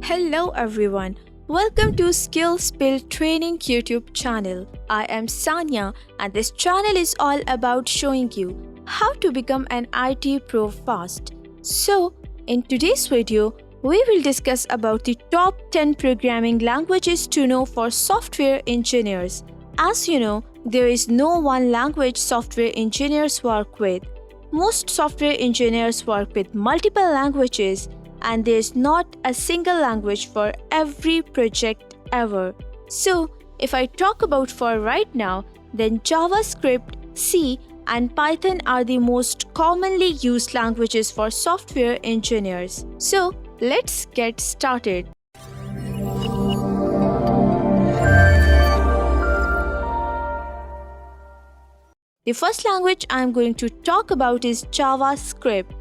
Hello everyone. Welcome to Skills Build Training YouTube channel. I am Sanya and this channel is all about showing you how to become an IT pro fast. So, in today's video, we will discuss about the top 10 programming languages to know for software engineers. As you know, there is no one language software engineers work with. Most software engineers work with multiple languages, and there's not a single language for every project ever. So, if I talk about for right now, then JavaScript, C, and Python are the most commonly used languages for software engineers. So, let's get started. The first language I am going to talk about is JavaScript.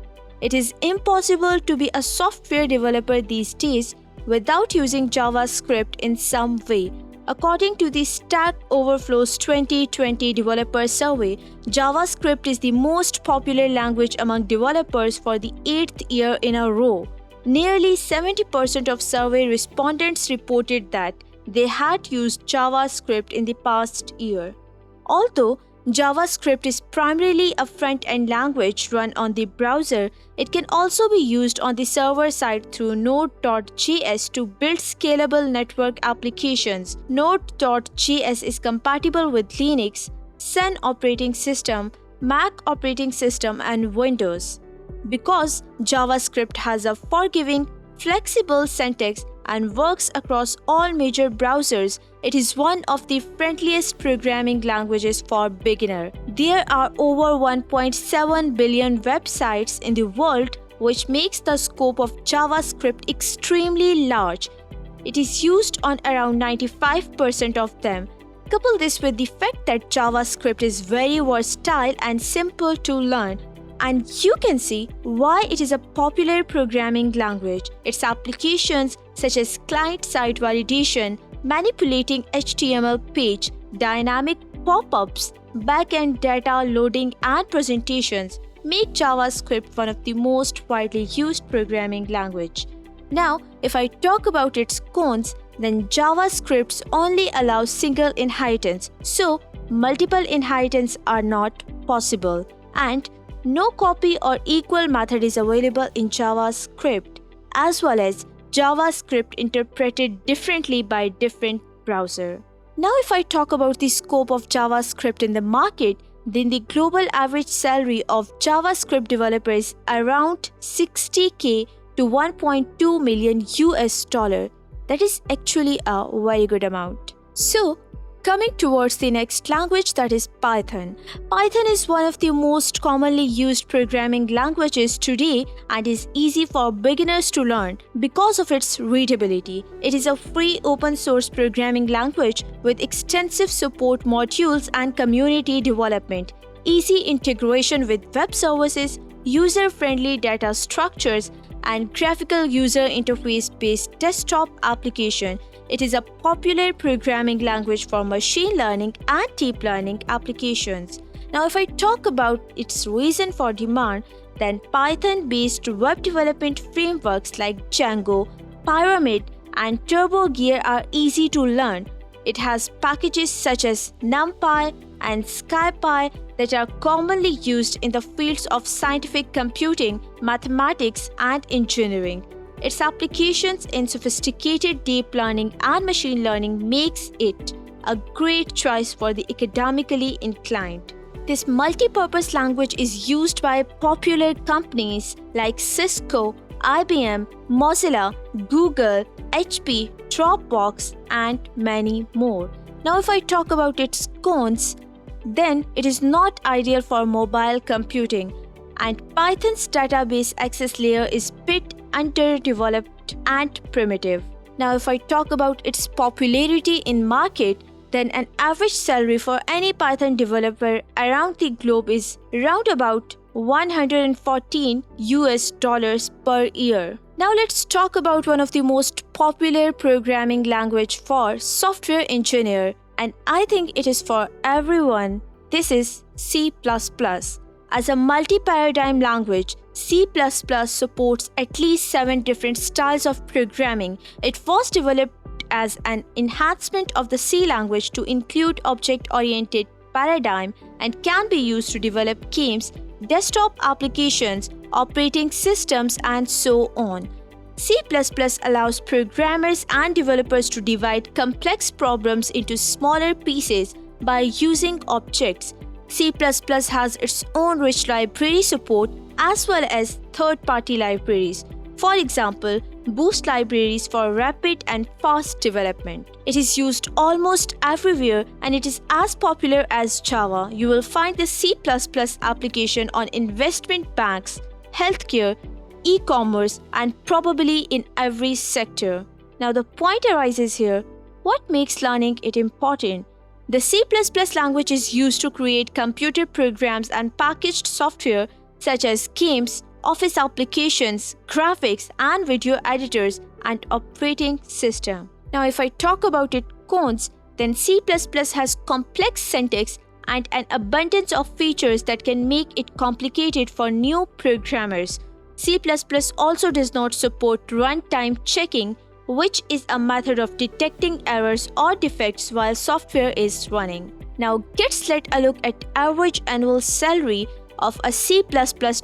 It is impossible to be a software developer these days without using JavaScript in some way. According to the Stack Overflow's 2020 developer survey, JavaScript is the most popular language among developers for the 8th year in a row. Nearly 70% of survey respondents reported that they had used JavaScript in the past year. Although JavaScript is primarily a front-end language run on the browser, it can also be used on the server side through Node.js to build scalable network applications. Node.js is compatible with Linux, Sun operating system, Mac operating system, and Windows. Because JavaScript has a forgiving, flexible syntax and works across all major browsers, it is one of the friendliest programming languages for beginners. There are over 1.7 billion websites in the world, which makes the scope of JavaScript extremely large. It is used on around 95% of them. Couple this with the fact that JavaScript is very versatile and simple to learn, and you can see why it is a popular programming language. Its applications such as client-side validation, manipulating HTML page, dynamic pop-ups, back-end data loading and presentations make JavaScript one of the most widely used programming language. Now, if I talk about its cons, then JavaScript only allows single inheritance, so multiple inheritance are not possible, and no copy or equal method is available in JavaScript, as well as JavaScript interpreted differently by different browser. Now if I talk about the scope of JavaScript in the market, then the global average salary of JavaScript developers is around 60k to 1.2 million US dollar. That is actually a very good amount. So, coming towards the next language, that is Python. Python is one of the most commonly used programming languages today and is easy for beginners to learn because of its readability. It is a free open source programming language with extensive support modules and community development, easy integration with web services, user-friendly data structures, and graphical user interface-based desktop application. It is a popular programming language for machine learning and deep learning applications. Now, if I talk about its reason for demand, then Python-based web development frameworks like Django, Pyramid, and TurboGear are easy to learn. It has packages such as NumPy and SciPy that are commonly used in the fields of scientific computing, mathematics, and engineering. Its applications in sophisticated deep learning and machine learning makes it a great choice for the academically inclined. This multi-purpose language is used by popular companies like Cisco, IBM, Mozilla, Google, HP, Dropbox, and many more. Now if I talk about its cons, then it is not ideal for mobile computing, and Python's database access layer is bit underdeveloped and primitive. Now if I talk about its popularity in market, then an average salary for any Python developer around the globe is around about 114 US dollars per year. Now let's talk about one of the most popular programming language for software engineer, and I think it is for everyone. This is C++. As a multi-paradigm language, C++ supports at least 7 different styles of programming. It was developed as an enhancement of the C language to include object-oriented paradigm and can be used to develop games, desktop applications, operating systems, and so on. C++ allows programmers and developers to divide complex problems into smaller pieces by using objects. C++ has its own rich library support as well as third-party libraries. For example, Boost libraries for rapid and fast development. It is used almost everywhere and it is as popular as Java. You will find the C++ application on investment banks, healthcare, e-commerce, and probably in every sector. Now the point arises here, what makes learning it important? The C++ language is used to create computer programs and packaged software such as games, office applications, graphics, and video editors and operating system. Now if I talk about its cons, then C++ has complex syntax and an abundance of features that can make it complicated for new programmers. C++ also does not support runtime checking, which is a method of detecting errors or defects while software is running. Now let's take a look at average annual salary of a C++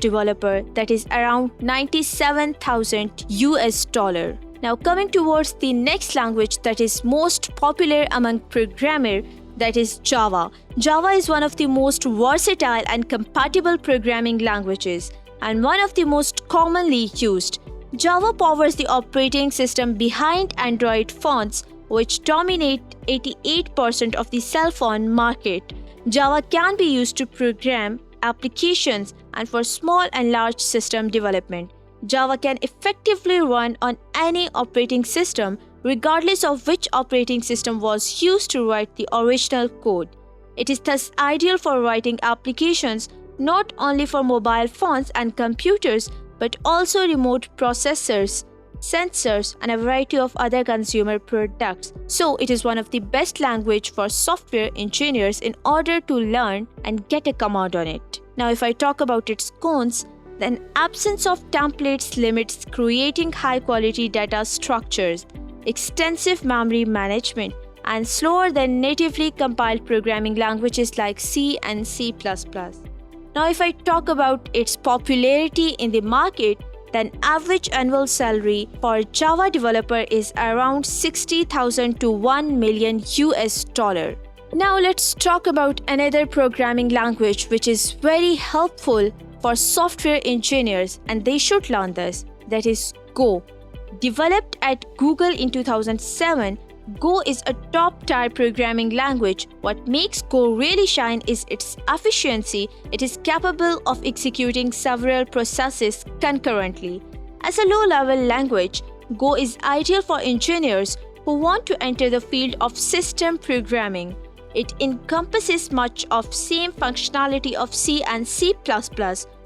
developer, that is around $97,000. Now coming towards the next language that is most popular among programmers, that is Java. Java is one of the most versatile and compatible programming languages and one of the most commonly used. Java powers the operating system behind Android phones, which dominate 88% of the cell phone market. Java can be used to program applications and for small and large system development. Java can effectively run on any operating system, regardless of which operating system was used to write the original code. It is thus ideal for writing applications not only for mobile phones and computers, but also remote processors, sensors, and a variety of other consumer products. So it is one of the best language for software engineers in order to learn and get a command on it. Now if I talk about its cons, then absence of templates limits creating high-quality data structures, extensive memory management, and slower than natively compiled programming languages like C and C++. Now if I talk about its popularity in the market, then average annual salary for a Java developer is around $60,000 to $1 million. Now let's talk about another programming language which is very helpful for software engineers and they should learn this, that is Go. Developed at Google in 2007, Go is a top-tier programming language. What makes Go really shine is its efficiency. It is capable of executing several processes concurrently. As a low-level language, Go is ideal for engineers who want to enter the field of system programming. It encompasses much of same functionality of C and C++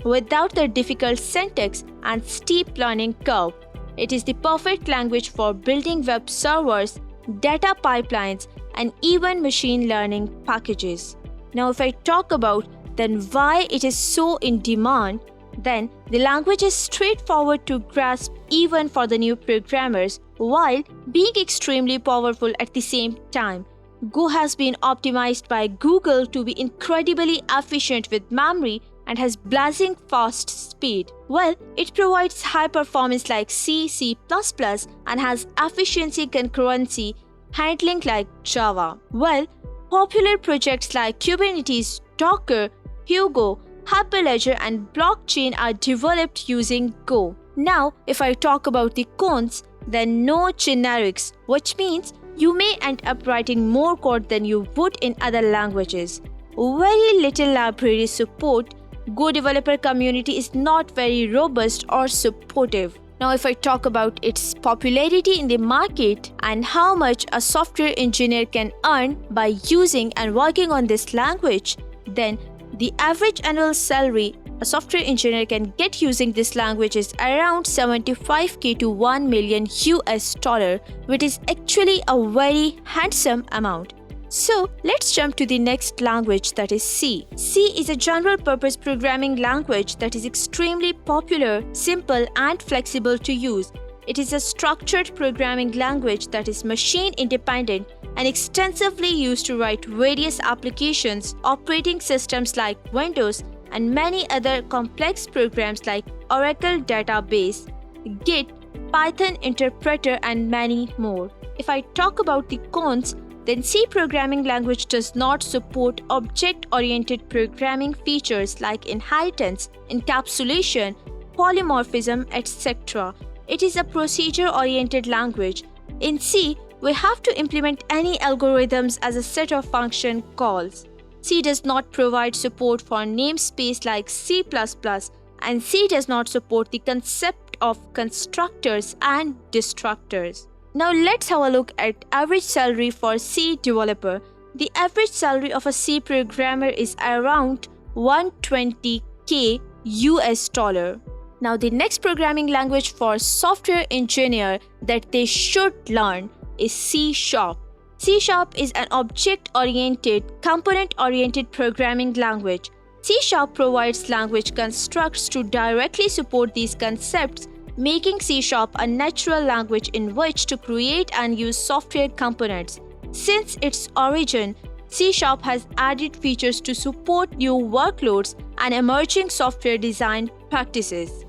without the difficult syntax and steep learning curve. It is the perfect language for building web servers, data pipelines, and even machine learning packages. Now if I talk about then why it is so in demand, then the language is straightforward to grasp even for the new programmers while being extremely powerful at the same time. Go has been optimized by Google to be incredibly efficient with memory and has blazing fast speed. Well, it provides high performance like C, C++ and has efficiency concurrency handling like Java. Well, popular projects like Kubernetes, Docker, Hugo, Hyperledger and blockchain are developed using Go. Now, if I talk about the cons, then no generics, which means you may end up writing more code than you would in other languages. Very little library support. Go developer community is not very robust or supportive. Now if I talk about its popularity in the market and how much a software engineer can earn by using and working on this language, then the average annual salary a software engineer can get using this language is around $75,000 to $1 million, which is actually a very handsome amount. So let's jump to the next language, that is C. C is a general purpose programming language that is extremely popular, simple and flexible to use. It is a structured programming language that is machine independent and extensively used to write various applications, operating systems like Windows, and many other complex programs like Oracle Database, Git, Python Interpreter, and many more. If I talk about the cons, then C programming language does not support object-oriented programming features like inheritance, encapsulation, polymorphism, etc. It is a procedure-oriented language. In C, we have to implement any algorithms as a set of function calls. C does not provide support for namespace like C++, and C does not support the concept of constructors and destructors. Now let's have a look at average salary for C developer. The average salary of a C programmer is around $120K US dollar. Now the next programming language for software engineer that they should learn is C#. C# is an object-oriented, component-oriented programming language. C# provides language constructs to directly support these concepts, making C# a natural language in which to create and use software components. Since its origin, C# has added features to support new workloads and emerging software design practices.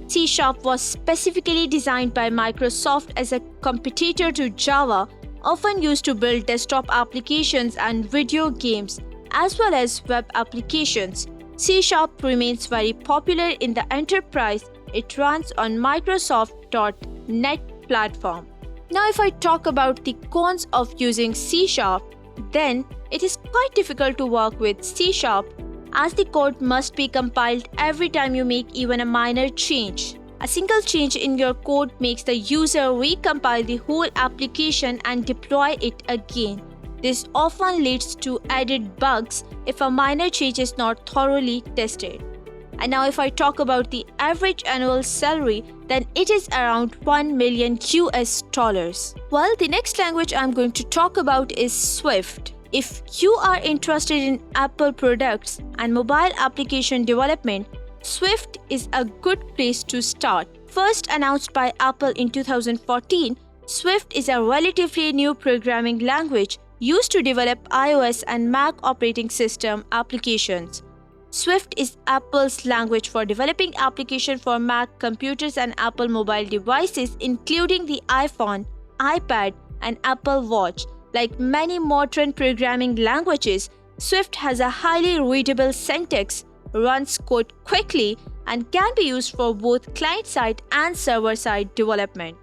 C# was specifically designed by Microsoft as a competitor to Java, often used to build desktop applications and video games, as well as web applications. C# remains very popular in the enterprise. It runs on Microsoft.NET platform. Now if I talk about the cons of using C#, then it is quite difficult to work with C# as the code must be compiled every time you make even a minor change. A single change in your code makes the user recompile the whole application and deploy it again. This often leads to added bugs if a minor change is not thoroughly tested. And now if I talk about the average annual salary, then it is around $1 million US. Well, the next language I'm going to talk about is Swift. If you are interested in Apple products and mobile application development, Swift is a good place to start. First announced by Apple in 2014, Swift is a relatively new programming language used to develop iOS and Mac operating system applications. Swift is Apple's language for developing applications for Mac computers and Apple mobile devices, including the iPhone, iPad, and Apple Watch. Like many modern programming languages, Swift has a highly readable syntax, runs code quickly, and can be used for both client-side and server-side development.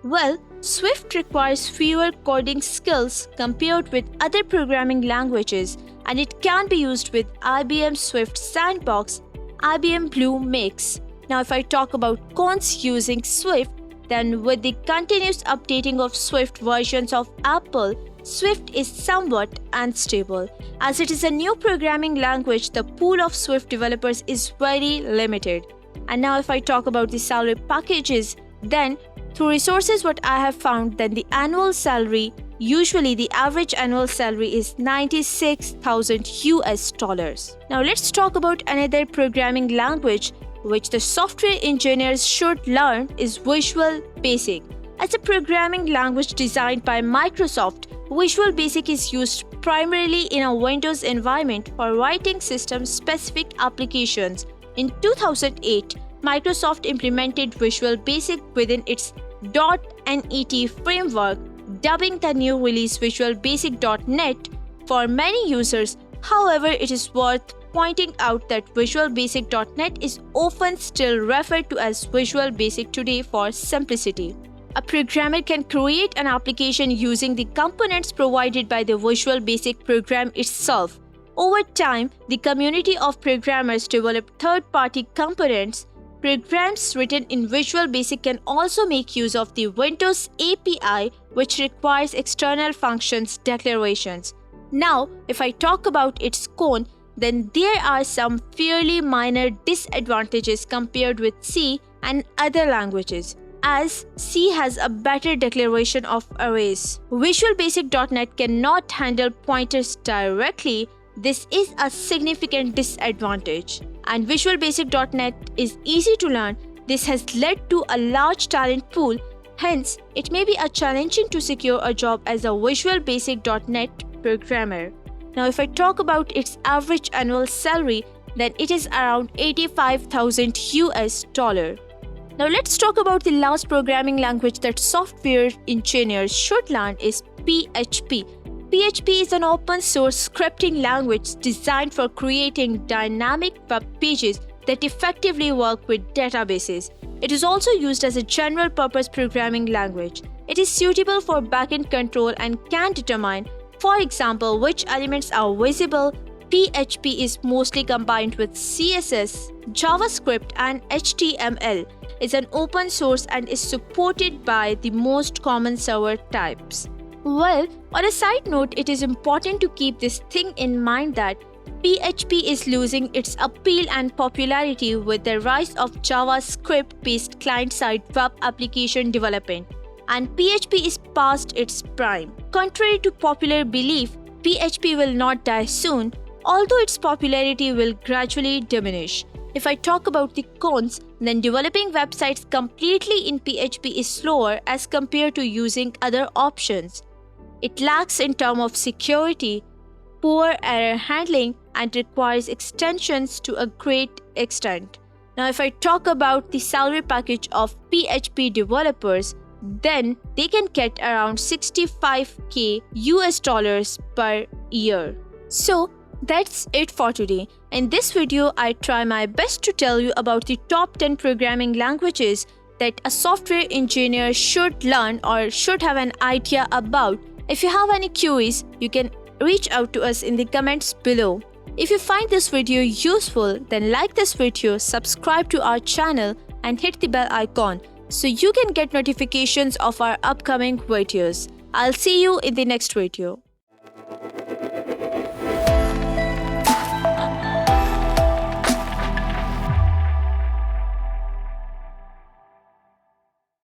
Well, Swift requires fewer coding skills compared with other programming languages, and it can be used with IBM Swift Sandbox, IBM Blue Mix. Now if I talk about cons using Swift, then with the continuous updating of Swift versions of Apple, Swift is somewhat unstable. As it is a new programming language, the pool of Swift developers is very limited. And now if I talk about the salary packages, then through resources what I have found, then the annual salary, usually the average annual salary is $96,000 US. Now let's talk about another programming language which the software engineers should learn is Visual Basic. As a programming language designed by Microsoft, Visual Basic is used primarily in a Windows environment for writing system-specific applications. In 2008, Microsoft implemented Visual Basic within its .NET framework, dubbing the new release Visual Basic.NET for many users. However, it is worth pointing out that Visual Basic.NET is often still referred to as Visual Basic today for simplicity. A programmer can create an application using the components provided by the Visual Basic program itself. Over time, the community of programmers developed third-party components. Programs written in Visual Basic can also make use of the Windows API, which requires external functions declarations. Now, if I talk about its cons, then there are some fairly minor disadvantages compared with C and other languages. as C has a better declaration of arrays. Visual Basic.NET cannot handle pointers directly. This is a significant disadvantage. And Visual Basic.NET is easy to learn. This has led to a large talent pool. Hence, it may be challenging to secure a job as a Visual Basic.NET programmer. Now, if I talk about its average annual salary, then it is around $85,000 US. Now, let's talk about the last programming language that software engineers should learn is PHP. PHP is an open source scripting language designed for creating dynamic web pages that effectively work with databases. It is also used as a general purpose programming language. It is suitable for backend control and can determine, for example, which elements are visible. PHP is mostly combined with CSS, JavaScript, and HTML. It's an open source and is supported by the most common server types. Well, on a side note, it is important to keep this thing in mind that PHP is losing its appeal and popularity with the rise of JavaScript-based client-side web application development, and PHP is past its prime. Contrary to popular belief, PHP will not die soon, although its popularity will gradually diminish. If I talk about the cons, then developing websites completely in PHP is slower as compared to using other options. It lacks in terms of security, poor error handling, and requires extensions to a great extent. Now, if I talk about the salary package of PHP developers, then they can get around $65,000 US per year. So, that's it for today. In this video, I try my best to tell you about the top 10 programming languages that a software engineer should learn or should have an idea about. If you have any queries, you can reach out to us in the comments below. If you find this video useful, then like this video, subscribe to our channel, and hit the bell icon so you can get notifications of our upcoming videos. I'll see you in the next video.